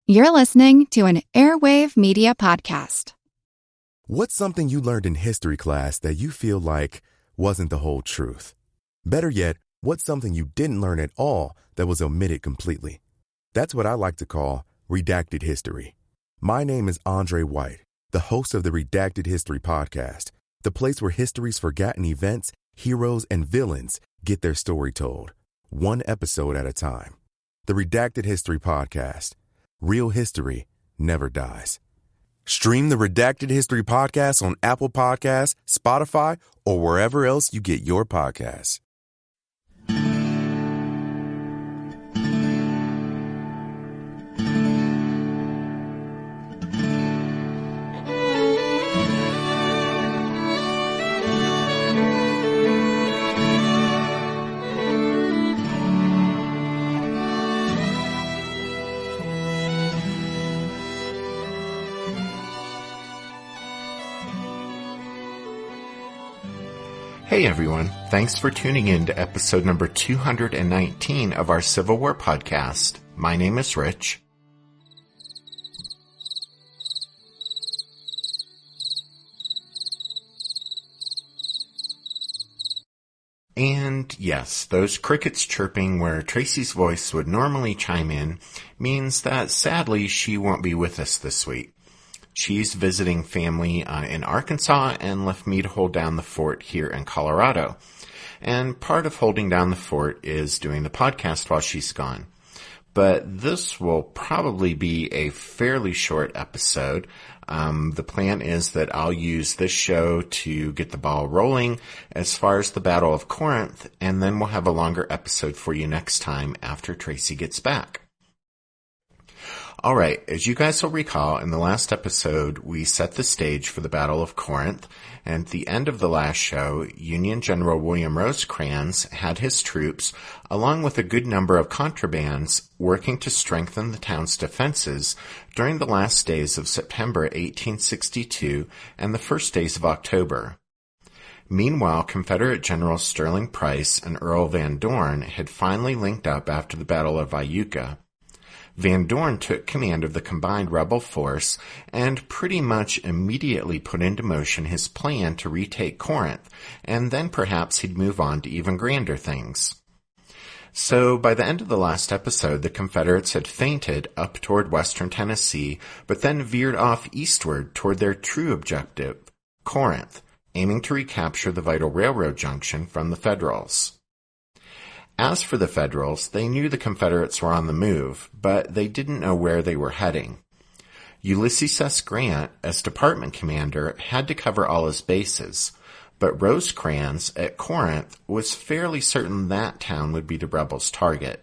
You're listening to an Airwave Media Podcast. What's something you learned in history class that you feel like wasn't the whole truth? Better yet, what's something you didn't learn at all that was omitted completely? That's what I like to call redacted history. My name is Andre White, the host of the Redacted History Podcast, the place where history's forgotten events, heroes, and villains get their story told, one episode at a time. The Redacted History Podcast. Real history never dies. Stream the Redacted History Podcast on Apple Podcasts, Spotify, or wherever else you get your podcasts. Hey everyone, thanks for tuning in to episode number 219 of our Civil War podcast. My name is Rich. And yes, those crickets chirping where Tracy's voice would normally chime in means that sadly she won't be with us this week. She's visiting family in Arkansas and left me to hold down the fort here in Colorado. And part of holding down the fort is doing the podcast while she's gone. But this will probably be a fairly short episode. The plan is that I'll use this show to get the ball rolling as far as the Battle of Corinth, and then we'll have a longer episode for you next time after Tracy gets back. Alright, as you guys will recall, in the last episode, we set the stage for the Battle of Corinth, and at the end of the last show, Union General William Rosecrans had his troops, along with a good number of contrabands, working to strengthen the town's defenses during the last days of September 1862 and the first days of October. Meanwhile, Confederate Generals Sterling Price and Earl Van Dorn had finally linked up after the Battle of Iuka. Van Dorn took command of the combined rebel force and pretty much immediately put into motion his plan to retake Corinth, and then perhaps he'd move on to even grander things. So by the end of the last episode, the Confederates had feinted up toward western Tennessee, but then veered off eastward toward their true objective, Corinth, aiming to recapture the vital railroad junction from the Federals. As for the Federals, they knew the Confederates were on the move, but they didn't know where they were heading. Ulysses S. Grant, as department commander, had to cover all his bases, but Rosecrans at Corinth was fairly certain that town would be the rebels' target.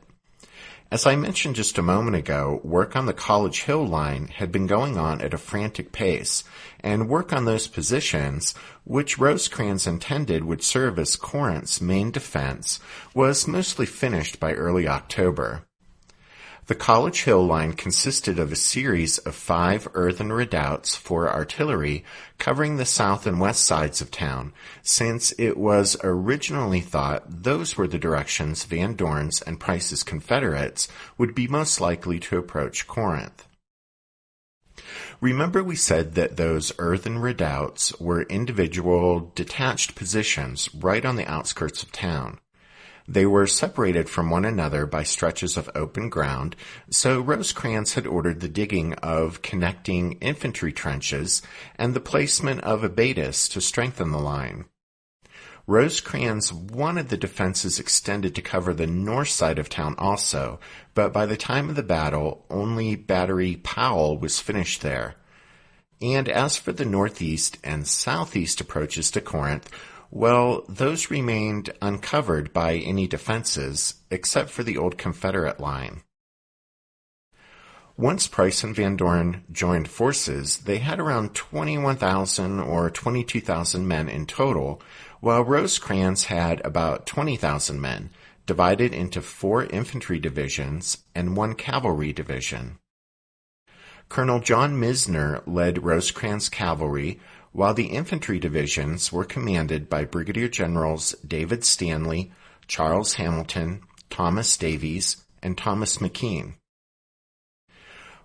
As I mentioned just a moment ago, work on the College Hill line had been going on at a frantic pace, and work on those positions, which Rosecrans intended would serve as Corinth's main defense, was mostly finished by early October. The College Hill line consisted of a series of 5 earthen redoubts for artillery covering the south and west sides of town, since it was originally thought those were the directions Van Dorn's and Price's Confederates would be most likely to approach Corinth. Remember we said that those earthen redoubts were individual, detached positions right on the outskirts of town. They were separated from one another by stretches of open ground, so Rosecrans had ordered the digging of connecting infantry trenches and the placement of abatis to strengthen the line. Rosecrans wanted the defenses extended to cover the north side of town also, but by the time of the battle, only Battery Powell was finished there. And as for the northeast and southeast approaches to Corinth, well, those remained uncovered by any defenses, except for the old Confederate line. Once Price and Van Dorn joined forces, they had around 21,000 or 22,000 men in total, while Rosecrans had about 20,000 men, divided into 4 infantry divisions and 1 cavalry division. Colonel John Misner led Rosecrans' cavalry, while the infantry divisions were commanded by Brigadier Generals David Stanley, Charles Hamilton, Thomas Davies, and Thomas McKean.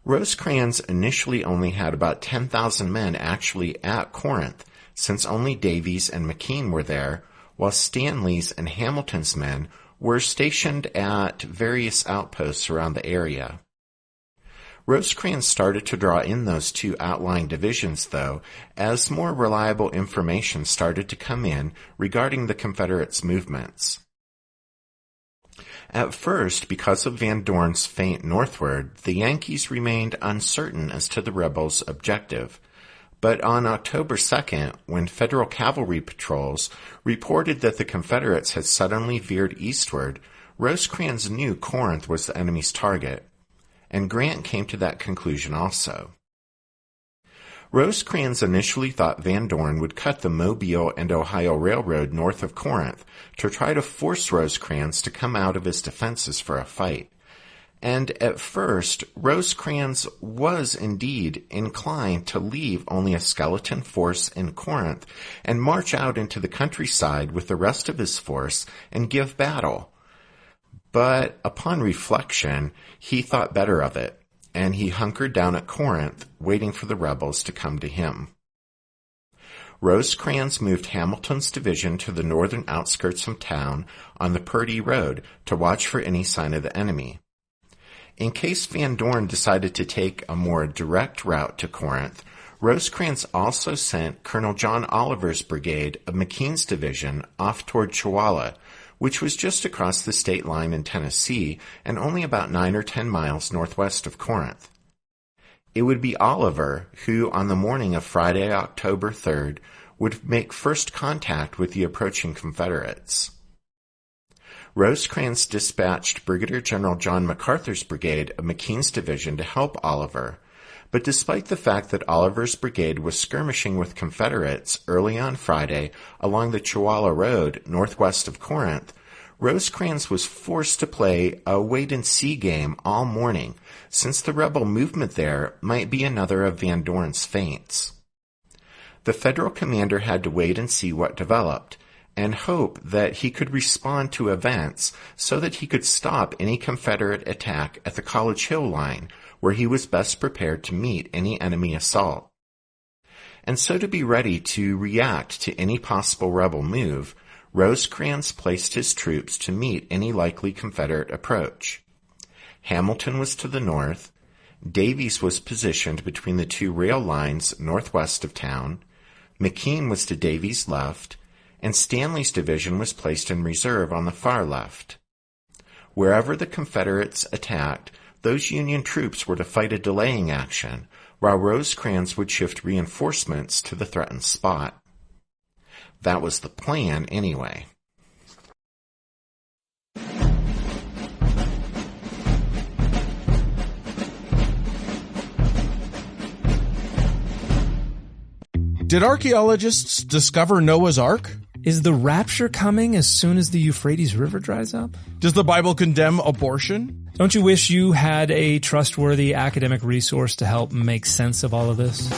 Rosecrans initially only had about 10,000 men actually at Corinth, since only Davies and McKean were there, while Stanley's and Hamilton's men were stationed at various outposts around the area. Rosecrans started to draw in those two outlying divisions, though, as more reliable information started to come in regarding the Confederates' movements. At first, because of Van Dorn's feint northward, the Yankees remained uncertain as to the rebels' objective. But on October 2nd, when Federal cavalry patrols reported that the Confederates had suddenly veered eastward, Rosecrans knew Corinth was the enemy's target, and Grant came to that conclusion also. Rosecrans initially thought Van Dorn would cut the Mobile and Ohio Railroad north of Corinth to try to force Rosecrans to come out of his defenses for a fight. And at first, Rosecrans was indeed inclined to leave only a skeleton force in Corinth and march out into the countryside with the rest of his force and give battle. But upon reflection, he thought better of it, and he hunkered down at Corinth, waiting for the rebels to come to him. Rosecrans moved Hamilton's division to the northern outskirts of town on the Purdy Road to watch for any sign of the enemy. In case Van Dorn decided to take a more direct route to Corinth, Rosecrans also sent Colonel John Oliver's brigade of McKean's division off toward Chewalla, which was just across the state line in Tennessee and only about 9 or 10 miles northwest of Corinth. It would be Oliver who, on the morning of Friday, October 3rd, would make first contact with the approaching Confederates. Rosecrans dispatched Brigadier General John MacArthur's brigade of McKean's division to help Oliver, but despite the fact that Oliver's brigade was skirmishing with Confederates early on Friday along the Chewalla Road northwest of Corinth, Rosecrans was forced to play a wait-and-see game all morning, since the rebel movement there might be another of Van Dorn's feints. The Federal commander had to wait and see what developed, and hope that he could respond to events so that he could stop any Confederate attack at the College Hill line, where he was best prepared to meet any enemy assault. And so to be ready to react to any possible rebel move, Rosecrans placed his troops to meet any likely Confederate approach. Hamilton was to the north, Davies was positioned between the two rail lines northwest of town, McKean was to Davies' left, and Stanley's division was placed in reserve on the far left. Wherever the Confederates attacked, those Union troops were to fight a delaying action, while Rosecrans would shift reinforcements to the threatened spot. That was the plan anyway. Did archaeologists discover Noah's Ark? Is the rapture coming as soon as the Euphrates River dries up? Does the Bible condemn abortion? Don't you wish you had a trustworthy academic resource to help make sense of all of this?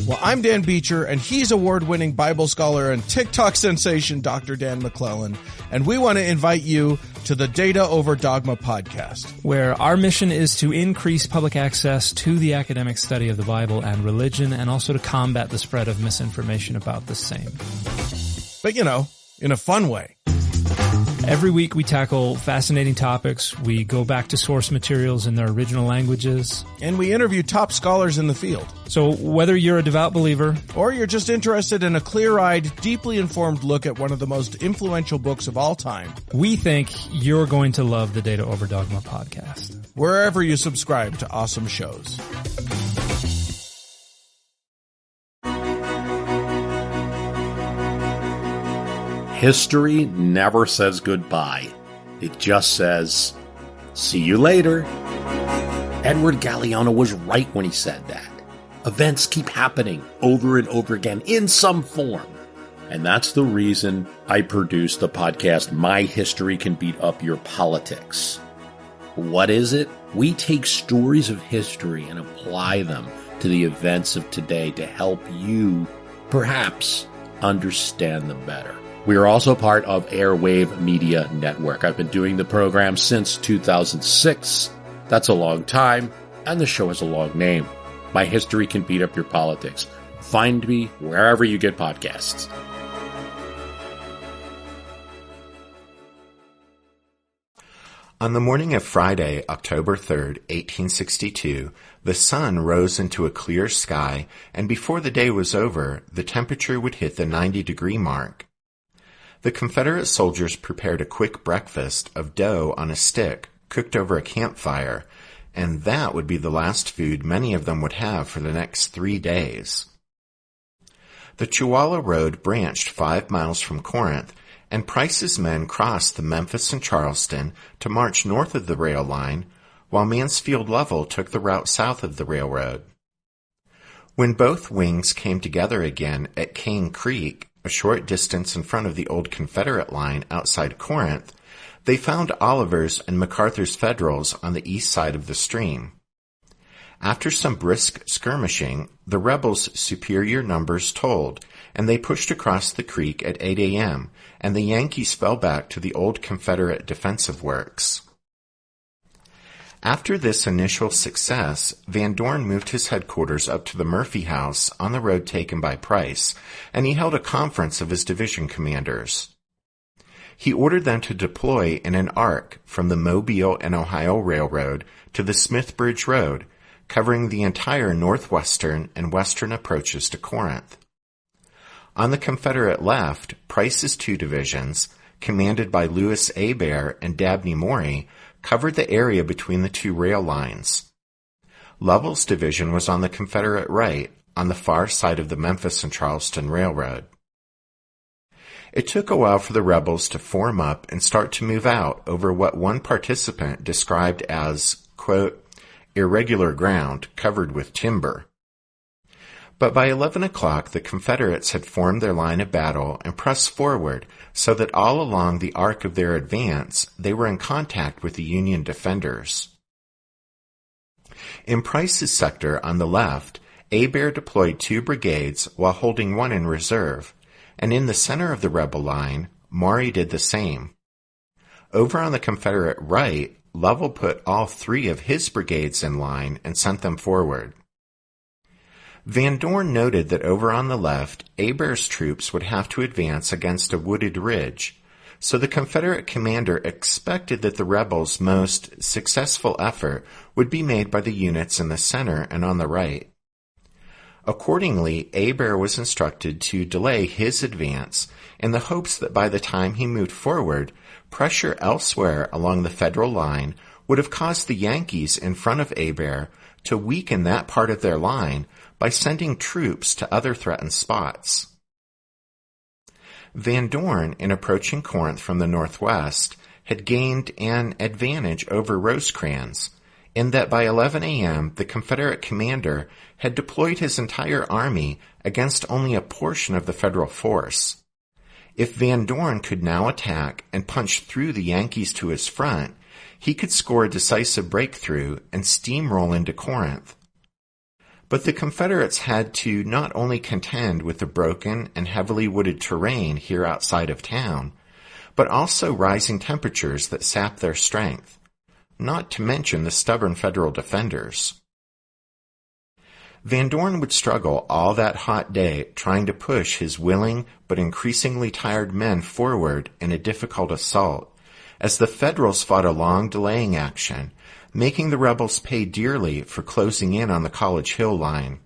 Well, I'm Dan Beecher, and he's award-winning Bible scholar and TikTok sensation Dr. Dan McClellan, and we want to invite you to the Data Over Dogma podcast, where our mission is to increase public access to the academic study of the Bible and religion, and also to combat the spread of misinformation about the same. But, in a fun way. Every week we tackle fascinating topics. We go back to source materials in their original languages. And we interview top scholars in the field. So whether you're a devout believer, or you're just interested in a clear-eyed, deeply informed look at one of the most influential books of all time, we think you're going to love the Data Over Dogma podcast. Wherever you subscribe to awesome shows. History never says goodbye. It just says, see you later. Edward Galeano was right when he said that. Events keep happening over and over again in some form. And that's the reason I produce the podcast, My History Can Beat Up Your Politics. What is it? We take stories of history and apply them to the events of today to help you, perhaps, understand them better. We are also part of Airwave Media Network. I've been doing the program since 2006. That's a long time, and the show has a long name. My history can beat up your politics. Find me wherever you get podcasts. On the morning of Friday, October 3rd, 1862, the sun rose into a clear sky, and before the day was over, the temperature would hit the 90-degree mark. The Confederate soldiers prepared a quick breakfast of dough on a stick, cooked over a campfire, and that would be the last food many of them would have for the next 3 days. The Chewalla Road branched 5 miles from Corinth, and Price's men crossed the Memphis and Charleston to march north of the rail line, while Mansfield-Lovell took the route south of the railroad. When both wings came together again at Cane Creek, a short distance in front of the old Confederate line outside Corinth, they found Oliver's and MacArthur's Federals on the east side of the stream. After some brisk skirmishing, the rebels' superior numbers told, and they pushed across the creek at 8 a.m., and the Yankees fell back to the old Confederate defensive works. After this initial success, Van Dorn moved his headquarters up to the Murphy House on the road taken by Price, and he held a conference of his division commanders. He ordered them to deploy in an arc from the Mobile and Ohio Railroad to the Smith Bridge Road, covering the entire northwestern and western approaches to Corinth. On the Confederate left, Price's 2 divisions, commanded by Lewis Hebert and Dabney Maury, covered the area between the 2 rail lines. Lovell's division was on the Confederate right, on the far side of the Memphis and Charleston Railroad. It took a while for the rebels to form up and start to move out over what one participant described as, quote, irregular ground covered with timber. But by 11 o'clock, the Confederates had formed their line of battle and pressed forward so that all along the arc of their advance, they were in contact with the Union defenders. In Price's sector on the left, Hebert deployed 2 brigades while holding 1 in reserve, and in the center of the rebel line, Maury did the same. Over on the Confederate right, Lovell put all 3 of his brigades in line and sent them forward. Van Dorn noted that over on the left, Hebert's troops would have to advance against a wooded ridge, so the Confederate commander expected that the rebels' most successful effort would be made by the units in the center and on the right. Accordingly, Hebert was instructed to delay his advance in the hopes that by the time he moved forward, pressure elsewhere along the Federal line would have caused the Yankees in front of Hebert to weaken that part of their line by sending troops to other threatened spots. Van Dorn, in approaching Corinth from the northwest, had gained an advantage over Rosecrans, in that by 11 a.m. the Confederate commander had deployed his entire army against only a portion of the Federal force. If Van Dorn could now attack and punch through the Yankees to his front, he could score a decisive breakthrough and steamroll into Corinth. But the Confederates had to not only contend with the broken and heavily wooded terrain here outside of town, but also rising temperatures that sapped their strength, not to mention the stubborn Federal defenders. Van Dorn would struggle all that hot day trying to push his willing but increasingly tired men forward in a difficult assault, as the Federals fought a long delaying action, making the rebels pay dearly for closing in on the College Hill line.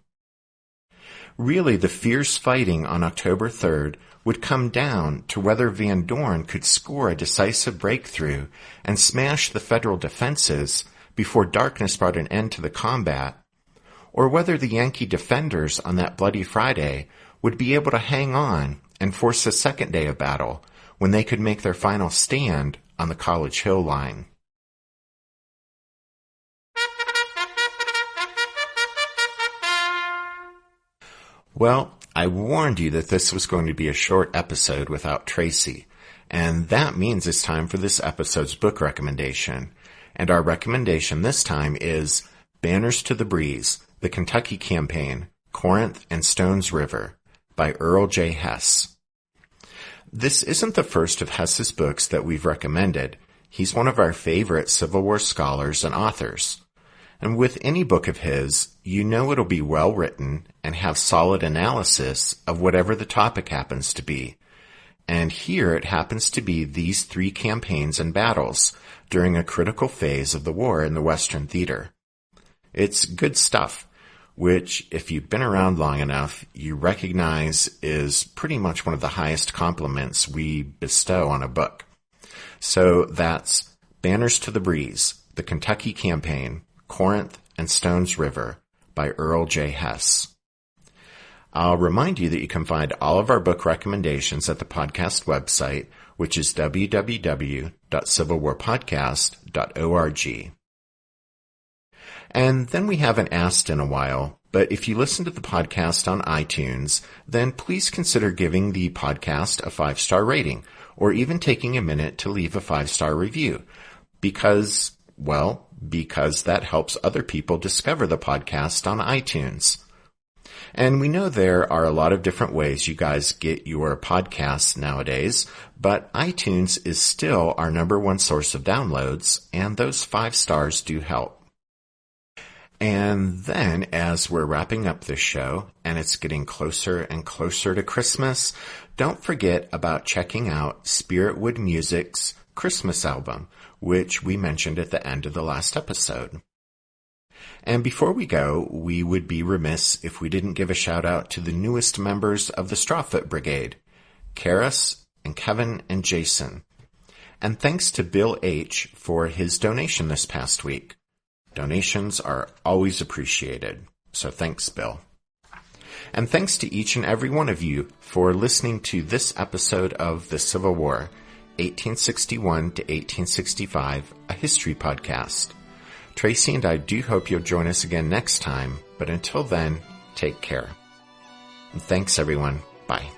Really, the fierce fighting on October 3rd would come down to whether Van Dorn could score a decisive breakthrough and smash the Federal defenses before darkness brought an end to the combat, or whether the Yankee defenders on that Bloody Friday would be able to hang on and force a second day of battle when they could make their final stand on the College Hill line. Well, I warned you that this was going to be a short episode without Tracy, and that means it's time for this episode's book recommendation. And our recommendation this time is Banners to the Breeze, The Kentucky Campaign, Corinth and Stones River by Earl J. Hess. This isn't the first of Hess's books that we've recommended. He's one of our favorite Civil War scholars and authors. And with any book of his, you know it'll be well written and have solid analysis of whatever the topic happens to be. And here it happens to be these 3 campaigns and battles during a critical phase of the war in the Western theater. It's good stuff, which, if you've been around long enough, you recognize is pretty much one of the highest compliments we bestow on a book. So that's Banners to the Breeze, The Kentucky Campaign, Corinth, and Stones River by Earl J. Hess. I'll remind you that you can find all of our book recommendations at the podcast website, which is www.civilwarpodcast.org. And then we haven't asked in a while, but if you listen to the podcast on iTunes, then please consider giving the podcast a 5-star rating, or even taking a minute to leave a 5-star review, because that helps other people discover the podcast on iTunes. And we know there are a lot of different ways you guys get your podcasts nowadays, but iTunes is still our number 1 source of downloads, and those 5 stars do help. And then, as we're wrapping up this show, and it's getting closer and closer to Christmas, don't forget about checking out Spiritwood Music's Christmas album, which we mentioned at the end of the last episode. And before we go, we would be remiss if we didn't give a shout out to the newest members of the Strawfoot Brigade, Karis and Kevin and Jason. And thanks to Bill H. for his donation this past week. Donations are always appreciated, so thanks, Bill. And thanks to each and every one of you for listening to this episode of The Civil War, 1861 to 1865, a history podcast. Tracy and I do hope you'll join us again next time, but until then, take care. And thanks, everyone. Bye.